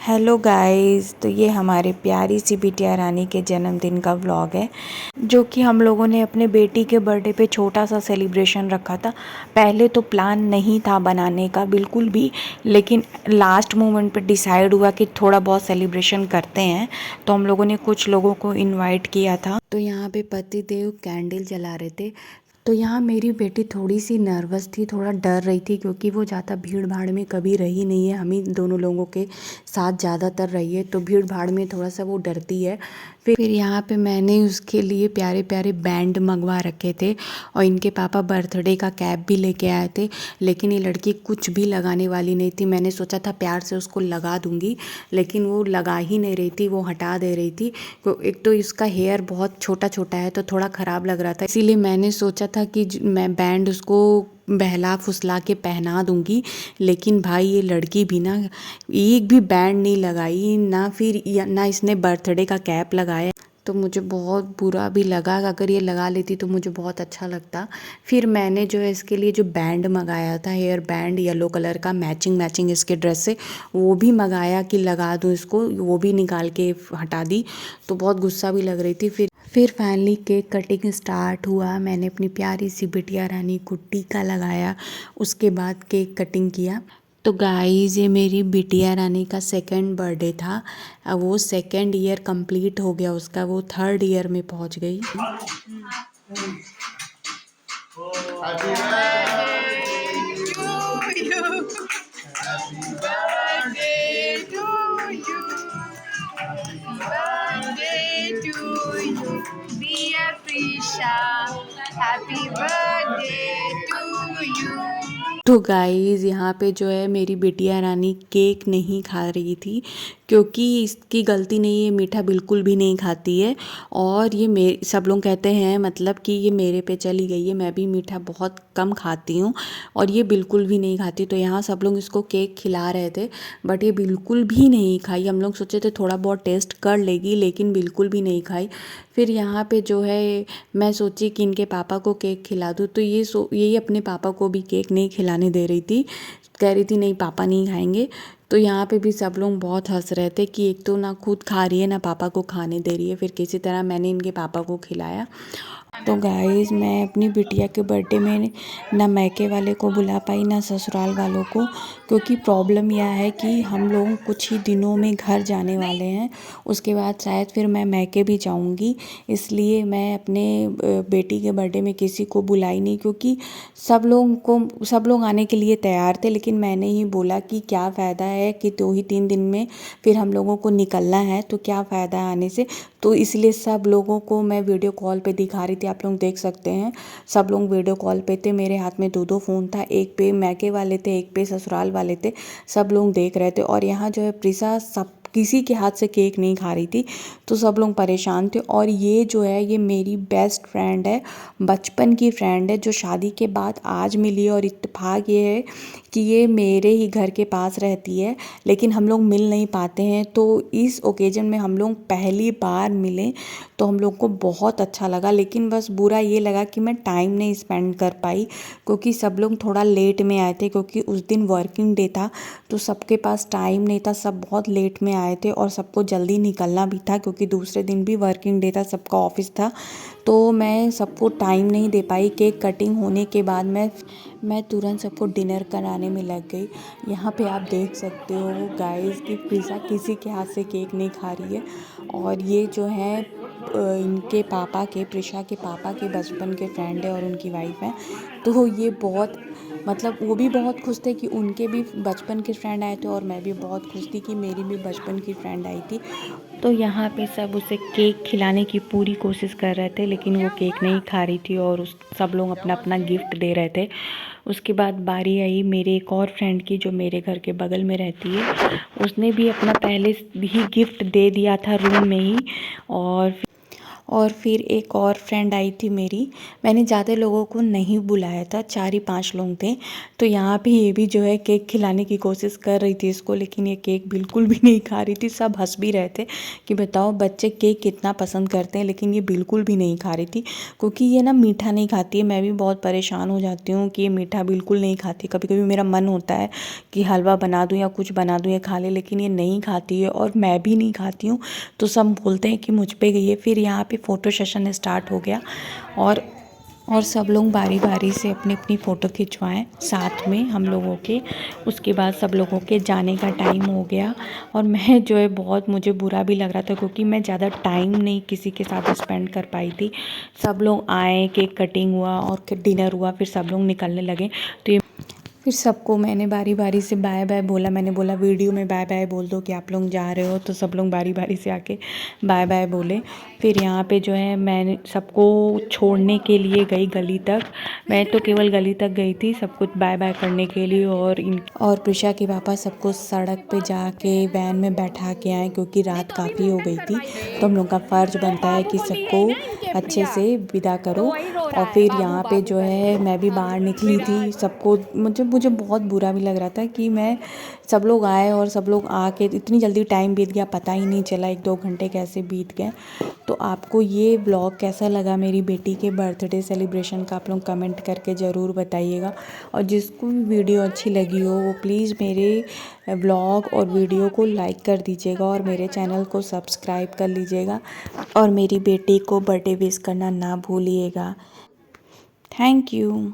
Hello guys, तो ये हमारे प्यारी सी बिटिया रानी के जन्मदिन का व्लॉग है, जो कि हम लोगों ने अपने बेटी के बर्थडे पे छोटा सा सेलिब्रेशन रखा था। पहले तो प्लान नहीं था बनाने का बिल्कुल भी, लेकिन लास्ट मोमेंट पे डिसाइड हुआ कि थोड़ा बहुत सेलिब्रेशन करते हैं। तो हम लोगों ने कुछ लोगों को इनवाइट किया था। तो यहाँ पे पति देव कैंडल जला रहे थे। तो यहाँ मेरी बेटी थोड़ी सी नर्वस थी, थोड़ा डर रही थी, क्योंकि वो ज़्यादा भीड़ भाड़ में कभी रही नहीं है। हम ही दोनों लोगों के साथ ज़्यादातर रही है, तो भीड़ भाड़ में थोड़ा सा वो डरती है। फिर यहाँ पे मैंने उसके लिए प्यारे प्यारे बैंड मंगवा रखे थे, और इनके पापा बर्थडे का कैप भी लेके आए थे। लेकिन ये लड़की कुछ भी लगाने वाली नहीं थी। मैंने सोचा था प्यार से उसको लगा दूंगी, लेकिन वो लगा ही नहीं रही थी, वो हटा दे रही थी। एक तो इसका हेयर बहुत छोटा छोटा है, तो थोड़ा ख़राब लग रहा था। इसीलिए मैंने सोचा था कि मैं बैंड उसको बहला फुसला के पहना दूंगी। लेकिन भाई ये लड़की भी ना एक भी बैंड नहीं लगाई ना, फिर ना इसने बर्थडे का कैप लगाया। तो मुझे बहुत बुरा भी लगा। अगर ये लगा लेती तो मुझे बहुत अच्छा लगता। फिर मैंने जो है इसके लिए जो बैंड मंगाया था, हेयर बैंड येलो कलर का, मैचिंग इसके ड्रेस से, वो भी मंगाया कि लगा दूँ इसको, वो भी निकाल के हटा दी। तो बहुत गुस्सा भी लग रही थी। फिर फाइनली केक कटिंग स्टार्ट हुआ। मैंने अपनी प्यारी सी बिटिया रानी को टीका लगाया, उसके बाद केक कटिंग किया। तो गाइस, ये मेरी बिटिया रानी का सेकंड बर्थडे था। अब वो सेकंड ईयर कंप्लीट हो गया उसका, वो थर्ड ईयर में पहुंच गई। Happy birthday to you. तो गाइस, यहाँ पे जो है मेरी बिटिया रानी केक नहीं खा रही थी, क्योंकि इसकी गलती नहीं है, मीठा बिल्कुल भी नहीं खाती है। और ये सब लोग कहते हैं मतलब कि ये मेरे पे चली गई है। मैं भी मीठा बहुत कम खाती हूँ और ये बिल्कुल भी नहीं खाती। तो यहाँ सब लोग इसको केक खिला रहे थे, बट ये बिल्कुल भी नहीं खाई। हम लोग सोचे थे थोड़ा बहुत टेस्ट कर लेगी, लेकिन बिल्कुल भी नहीं खाई। फिर यहाँ पे जो है मैं सोची कि इनके पापा को केक खिला दूँ, तो यही अपने पापा को भी केक नहीं खिलाने दे रही थी। कह रही थी नहीं, पापा नहीं खाएंगे। तो यहाँ पे भी सब लोग बहुत हंस रहे थे कि एक तो ना खुद खा रही है, ना पापा को खाने दे रही है। फिर किसी तरह मैंने इनके पापा को खिलाया। तो गाइस, मैं अपनी बिटिया के बर्थडे में ना मैके वाले को बुला पाई, ना ससुराल वालों को, क्योंकि प्रॉब्लम यह है कि हम लोग कुछ ही दिनों में घर जाने वाले हैं। उसके बाद शायद फिर मैं मैके भी जाऊंगी। इसलिए मैं अपने बेटी के बर्थडे में किसी को बुलाई नहीं, क्योंकि सब लोग आने के लिए तैयार थे। लेकिन मैंने ही बोला कि क्या फ़ायदा है कि 2 ही 3 दिन में फिर हम लोगों को निकलना है, तो क्या फ़ायदा है आने से। तो इसलिए सब लोगों को मैं वीडियो कॉल पे दिखा रही थी। आप लोग देख सकते हैं, सब लोग वीडियो कॉल पे थे। मेरे हाथ में 2 फ़ोन था, एक पे मैके वाले थे, एक पे ससुराल वाले थे। सब लोग देख रहे थे। और यहाँ जो है प्रिसा सब किसी के हाथ से केक नहीं खा रही थी, तो सब लोग परेशान थे। और ये जो है ये मेरी बेस्ट फ्रेंड है, बचपन की फ्रेंड है, जो शादी के बाद आज मिली। और इत्तेफाक ये है कि ये मेरे ही घर के पास रहती है, लेकिन हम लोग मिल नहीं पाते हैं। तो इस ओकेजन में हम लोग पहली बार मिले, तो हम लोग को बहुत अच्छा लगा। लेकिन बस बुरा ये लगा कि मैं टाइम नहीं स्पेंड कर पाई, क्योंकि सब लोग थोड़ा लेट में आए थे, क्योंकि उस दिन वर्किंग डे था। तो सबके पास टाइम नहीं था, सब बहुत लेट में आए थे, और सबको जल्दी निकलना भी था, क्योंकि दूसरे दिन भी वर्किंग डे था, सबका ऑफिस था। तो मैं सबको टाइम नहीं दे पाई। केक कटिंग होने के बाद मैं तुरंत सबको डिनर कराने में लग गई। यहाँ पे आप देख सकते हो गाइस कि प्रिसा किसी के हाथ से केक नहीं खा रही है। और ये जो है इनके पापा के, प्रिशा के पापा के बचपन के फ्रेंड है, और उनकी वाइफ है। तो ये बहुत मतलब वो भी बहुत खुश थे कि उनके भी बचपन के फ्रेंड आए थे, और मैं भी बहुत खुश थी कि मेरी भी बचपन की फ्रेंड आई थी। तो यहाँ पे सब उसे केक खिलाने की पूरी कोशिश कर रहे थे, लेकिन वो केक नहीं खा रही थी, और सब लोग अपना अपना गिफ्ट दे रहे थे। उसके बाद बारी आई मेरे एक और फ्रेंड की, जो मेरे घर के बगल में रहती है। उसने भी अपना पहले ही गिफ्ट दे दिया था रूम में ही। और फिर एक और फ्रेंड आई थी मेरी। मैंने ज़्यादा लोगों को नहीं बुलाया था, 4 ही 5 लोग थे। तो यहाँ पे ये भी जो है केक खिलाने की कोशिश कर रही थी इसको, लेकिन ये केक बिल्कुल भी नहीं खा रही थी। सब हंस भी रहे थे कि बताओ बच्चे केक कितना पसंद करते हैं, लेकिन ये बिल्कुल भी नहीं खा रही थी क्योंकि ये ना मीठा नहीं खाती है। मैं भी बहुत परेशान हो जाती हूँ कि ये मीठा बिल्कुल नहीं खाती। कभी कभी मेरा मन होता है कि हलवा बना दूँ या कुछ बना दूँ, ये खा ले, लेकिन ये नहीं खाती है और मैं भी नहीं खाती हूँ। तो सब बोलते हैं कि मुझ पे गई है। फिर यहाँ पे फ़ोटो सेशन स्टार्ट हो गया और सब लोग बारी बारी से अपनी अपनी फ़ोटो खिंचवाएं साथ में हम लोगों के। उसके बाद सब लोगों के जाने का टाइम हो गया और मैं जो है बहुत, मुझे बुरा भी लग रहा था क्योंकि मैं ज़्यादा टाइम नहीं किसी के साथ स्पेंड कर पाई थी। सब लोग आए, केक कटिंग हुआ और डिनर हुआ, फिर सब लोग निकलने लगे। तो ये फिर सबको मैंने बारी बारी से बाय बाय बोला। मैंने बोला वीडियो में बाय बाय बोल दो कि आप लोग जा रहे हो, तो सब लोग बारी बारी से आके बाय बाय बोले। फिर यहाँ पे जो है मैं सबको छोड़ने के लिए गई गली तक। मैं तो केवल गली तक गई थी सब कुछ बाय बाय करने के लिए। और प्रिशा के पापा सबको सड़क पे जाके वैन में बैठा के आए क्योंकि रात काफ़ी हो गई थी। तो हम लोग का फ़र्ज़ बनता है कि सबको अच्छे से विदा करो। और फिर यहाँ पे जो है मैं भी बाहर निकली थी। सबको मुझे बहुत बुरा भी लग रहा था कि मैं, सब लोग आए और सब लोग आके इतनी जल्दी टाइम बीत गया, पता ही नहीं चला 1-2 घंटे कैसे बीत गए। तो आपको ये ब्लॉग कैसा लगा मेरी बेटी के बर्थडे सेलिब्रेशन का, आप लोग कमेंट करके ज़रूर बताइएगा। और जिसको भी वीडियो अच्छी लगी हो वो प्लीज़ मेरे ब्लॉग और वीडियो को लाइक कर दीजिएगा और मेरे चैनल को सब्सक्राइब कर लीजिएगा और मेरी बेटी को बर्थडे विश करना ना भूलिएगा। Thank you.